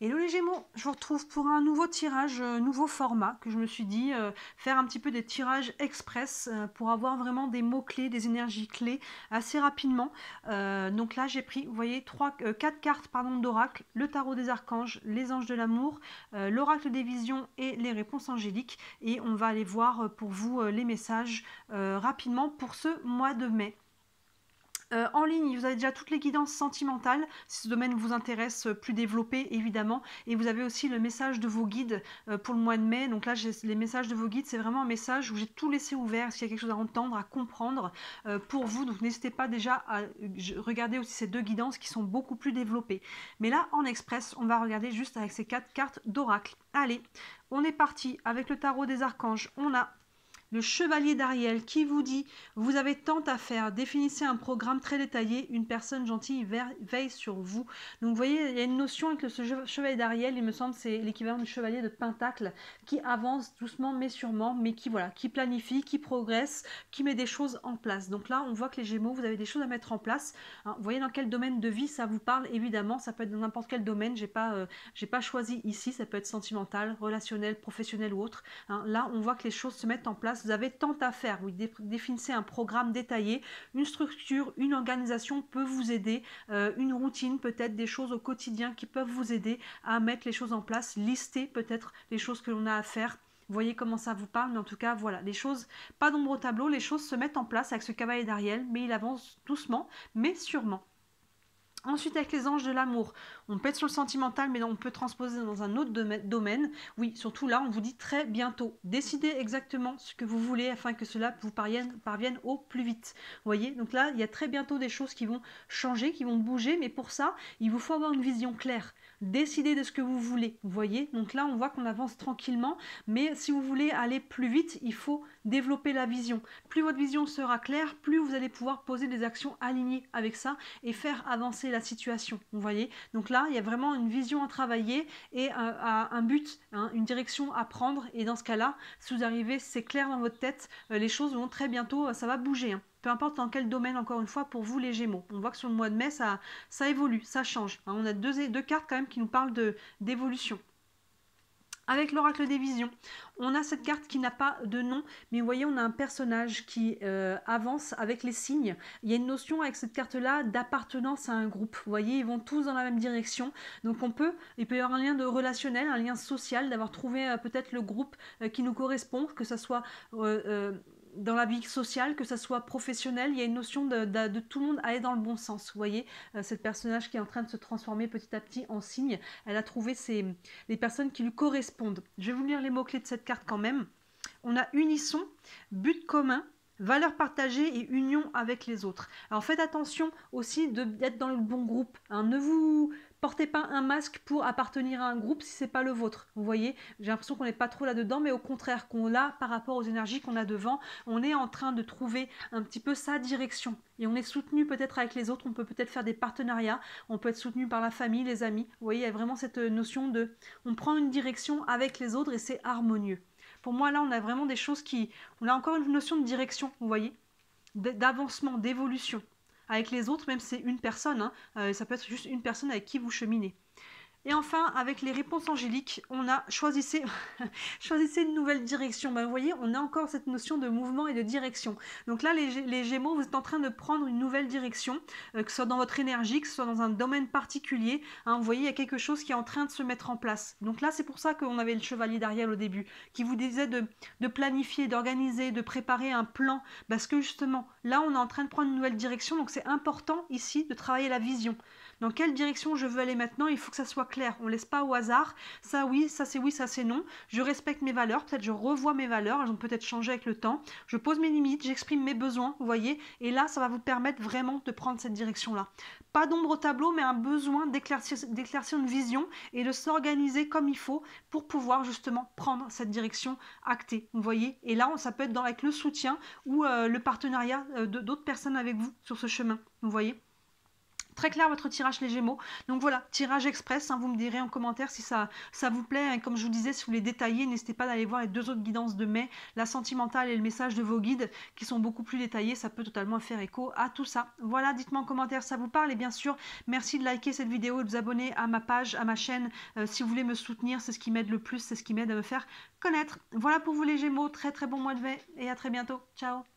Hello les Gémeaux, je vous retrouve pour un nouveau tirage, nouveau format que je me suis dit faire un petit peu des tirages express pour avoir vraiment des mots-clés, des énergies clés assez rapidement. Donc là j'ai pris, vous voyez, 4 cartes d'oracle, le tarot des archanges, les anges de l'amour, l'oracle des visions et les réponses angéliques. Et on va aller voir pour vous les messages rapidement pour ce mois de mai. En ligne, vous avez déjà toutes les guidances sentimentales, si ce domaine vous intéresse, plus développé évidemment. Et vous avez aussi le message de vos guides pour le mois de mai. Donc là, les messages de vos guides, c'est vraiment un message où j'ai tout laissé ouvert, s'il y a quelque chose à entendre, à comprendre pour vous. Donc n'hésitez pas déjà à regarder aussi ces deux guidances qui sont beaucoup plus développées. Mais là, en express, on va regarder juste avec ces 4 cartes d'oracle. Allez, on est parti avec le tarot des archanges. On a le chevalier d'Ariel qui vous dit « Vous avez tant à faire, définissez un programme très détaillé, une personne gentille veille sur vous. » Donc vous voyez, il y a une notion avec ce chevalier d'Ariel, il me semble c'est l'équivalent du chevalier de Pentacle, qui avance doucement mais sûrement, mais qui voilà, qui planifie, qui progresse, qui met des choses en place. Donc là, on voit que les Gémeaux, vous avez des choses à mettre en place. Hein, vous voyez dans quel domaine de vie ça vous parle, évidemment, ça peut être dans n'importe quel domaine, j'ai pas choisi ici, ça peut être sentimental, relationnel, professionnel ou autre. Hein, là, on voit que les choses se mettent en place. Vous avez tant à faire. Vous définissez un programme détaillé, une structure, une organisation peut vous aider, une routine, peut-être des choses au quotidien qui peuvent vous aider à mettre les choses en place, lister peut-être les choses que l'on a à faire. Vous voyez comment ça vous parle, mais en tout cas, voilà, les choses, pas d'ombre au tableau, les choses se mettent en place avec ce cavalier d'Ariel, mais il avance doucement, mais sûrement. Ensuite, avec les anges de l'amour, on peut être sur le sentimental, mais on peut transposer dans un autre domaine. Oui, surtout là, on vous dit très bientôt. Décidez exactement ce que vous voulez afin que cela vous parvienne au plus vite. Vous voyez, donc là, il y a très bientôt des choses qui vont changer, qui vont bouger, mais pour ça, il vous faut avoir une vision claire. Décidez de ce que vous voulez. Vous voyez, donc là, on voit qu'on avance tranquillement, mais si vous voulez aller plus vite, il faut développer la vision. Plus votre vision sera claire, plus vous allez pouvoir poser des actions alignées avec ça et faire avancer la situation. Vous voyez, donc là, il y a vraiment une vision à travailler et un but, hein, une direction à prendre. Et dans ce cas-là, si vous arrivez, c'est clair dans votre tête, les choses vont très bientôt, ça va bouger. Hein. Peu importe dans quel domaine, encore une fois, pour vous les Gémeaux. On voit que sur le mois de mai, ça évolue, ça change. Hein. On a deux cartes quand même qui nous parlent d'évolution. Avec l'oracle des visions, on a cette carte qui n'a pas de nom, mais vous voyez, on a un personnage qui avance avec les signes. Il y a une notion avec cette carte-là d'appartenance à un groupe. Vous voyez, ils vont tous dans la même direction. Donc il peut y avoir un lien de relationnel, un lien social, d'avoir trouvé peut-être le groupe qui nous correspond, que ce soit dans la vie sociale, que ça soit professionnel, il y a une notion de tout le monde aller dans le bon sens. Vous voyez, cette personnage qui est en train de se transformer petit à petit en signe, elle a trouvé les personnes qui lui correspondent. Je vais vous lire les mots-clés de cette carte quand même. On a unisson, but commun, valeurs partagées et union avec les autres. Alors faites attention aussi d'être dans le bon groupe. Hein. Ne vous portez pas un masque pour appartenir à un groupe si c'est pas le vôtre. Vous voyez, j'ai l'impression qu'on n'est pas trop là-dedans, mais au contraire, qu'on l'a par rapport aux énergies qu'on a devant, on est en train de trouver un petit peu sa direction. Et on est soutenu peut-être avec les autres, on peut peut-être faire des partenariats, on peut être soutenu par la famille, les amis. Vous voyez, il y a vraiment cette notion de... On prend une direction avec les autres et c'est harmonieux. Pour moi, là, on a vraiment des choses qui... On a encore une notion de direction, vous voyez, d'avancement, d'évolution. Avec les autres, même si c'est une personne, hein, ça peut être juste une personne avec qui vous cheminez. Et enfin, avec les réponses angéliques, on a choisissez une nouvelle direction. Ben, vous voyez, on a encore cette notion de mouvement et de direction. Donc là, les Gémeaux, vous êtes en train de prendre une nouvelle direction, que ce soit dans votre énergie, que ce soit dans un domaine particulier. Hein, vous voyez, il y a quelque chose qui est en train de se mettre en place. Donc là, c'est pour ça qu'on avait le chevalier d'Ariel au début, qui vous disait de planifier, d'organiser, de préparer un plan. Parce que justement, là, on est en train de prendre une nouvelle direction. Donc c'est important ici de travailler la vision. Dans quelle direction je veux aller maintenant, il faut que ça soit clair. On ne laisse pas au hasard. Ça oui, ça c'est non. Je respecte mes valeurs. Peut-être je revois mes valeurs. Elles ont peut-être changé avec le temps. Je pose mes limites, j'exprime mes besoins, vous voyez. Et là, ça va vous permettre vraiment de prendre cette direction-là. Pas d'ombre au tableau, mais un besoin d'éclaircir une vision et de s'organiser comme il faut pour pouvoir justement prendre cette direction actée, vous voyez. Et là, ça peut être avec le soutien ou le partenariat d'autres personnes avec vous sur ce chemin, vous voyez. Très clair votre tirage les Gémeaux. Donc voilà, tirage express, hein, vous me direz en commentaire si ça vous plaît. Hein. Comme je vous disais, si vous voulez détailler, n'hésitez pas d'aller voir les 2 autres guidances de mai, la sentimentale et le message de vos guides, qui sont beaucoup plus détaillés. Ça peut totalement faire écho à tout ça. Voilà, dites-moi en commentaire si ça vous parle. Et bien sûr, merci de liker cette vidéo et de vous abonner à ma page, à ma chaîne. Si vous voulez me soutenir, c'est ce qui m'aide le plus, c'est ce qui m'aide à me faire connaître. Voilà pour vous les Gémeaux, très très bon mois de mai et à très bientôt. Ciao.